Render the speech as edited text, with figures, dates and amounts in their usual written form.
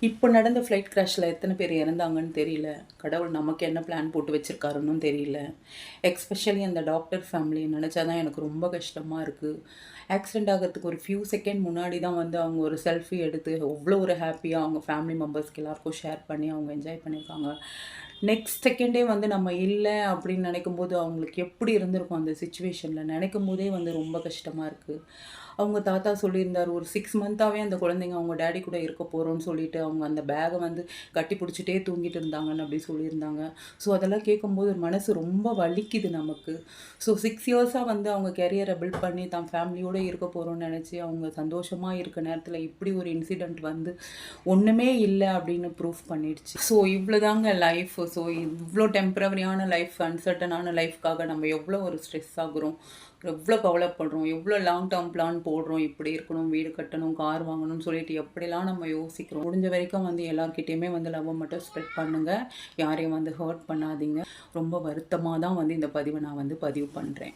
இப்போ நடந்த ஃப்ளைட் கிராஷில் எத்தனை பேர் இறந்தாங்கன்னு தெரியல. கடவுள் நமக்கு என்ன பிளான் போட்டு வச்சுருக்காருன்னு தெரியல. எக்ஸ்பெஷலி அந்த டாக்டர் ஃபேமிலியை நினச்சா தான் எனக்கு ரொம்ப கஷ்டமாக இருக்குது. ஆக்சிடெண்ட் ஆகிறதுக்கு ஒரு ஃபியூ செகண்ட் முன்னாடி தான் வந்து அவங்க ஒரு செல்ஃபி எடுத்து அவ்வளோ ஒரு ஹாப்பியாக அவங்க ஃபேமிலி மெம்பர்ஸ்க்கு எல்லாருக்கும் ஷேர் பண்ணி அவங்க என்ஜாய் பண்ணியிருக்காங்க. நெக்ஸ்ட் செகண்டே வந்து நம்ம இல்லை அப்படின்னு நினைக்கும்போது அவங்களுக்கு எப்படி இருந்திருக்கும் அந்த சுச்சுவேஷனில் நினைக்கும் போதே வந்து ரொம்ப கஷ்டமாக இருக்குது. அவங்க தாத்தா சொல்லியிருந்தார், ஒரு 6 மந்த்தாகவே அந்த குழந்தைங்க அவங்க டேடி கூட இருக்க போகிறோன்னு சொல்லிட்டு அவங்க அந்த பேகை வந்து கட்டி பிடிச்சிட்டே தூங்கிட்டு இருந்தாங்கன்னு அப்படி சொல்லியிருந்தாங்க. ஸோ அதெல்லாம் கேட்கும்போது மனசு ரொம்ப வலிக்குது நமக்கு. ஸோ 6 இயர்ஸாக வந்து அவங்க கெரியரை பில்ட் பண்ணி தான் ஃபேமிலியோடு இருக்க போகிறோன்னு நினச்சி அவங்க சந்தோஷமாக இருக்க நேரத்தில் இப்படி ஒரு இன்சிடெண்ட் வந்து ஒன்றுமே இல்லை அப்படின்னு ப்ரூஃப் பண்ணிடுச்சு. ஸோ இவ்வளோதாங்க லைஃப். ஸோ இவ்வளோ டெம்பரவரியான லைஃப், அன்சர்டனான லைஃப்காக நம்ம எவ்வளோ ஒரு ஸ்ட்ரெஸ் ஆகுறோம், எவ்வளோ கவலைப்படுறோம், எவ்வளோ லாங் டேர்ம் பிளான் போடுறோம், இப்படி இருக்கணும், வீடு கட்டணும், கார் வாங்கணும்னு சொல்லிட்டு எப்படிலாம் நம்ம யோசிக்கிறோம். முடிஞ்ச வரைக்கும் வந்து எல்லாருக்கிட்டேயுமே வந்து லவ்வை மட்டும் ஸ்ப்ரெட் பண்ணுங்கள். யாரையும் வந்து ஹர்ட் பண்ணாதீங்க. ரொம்ப வருத்தமாக தான் வந்து இந்த பதிவை நான் வந்து பதிவு பண்ணுறேன்.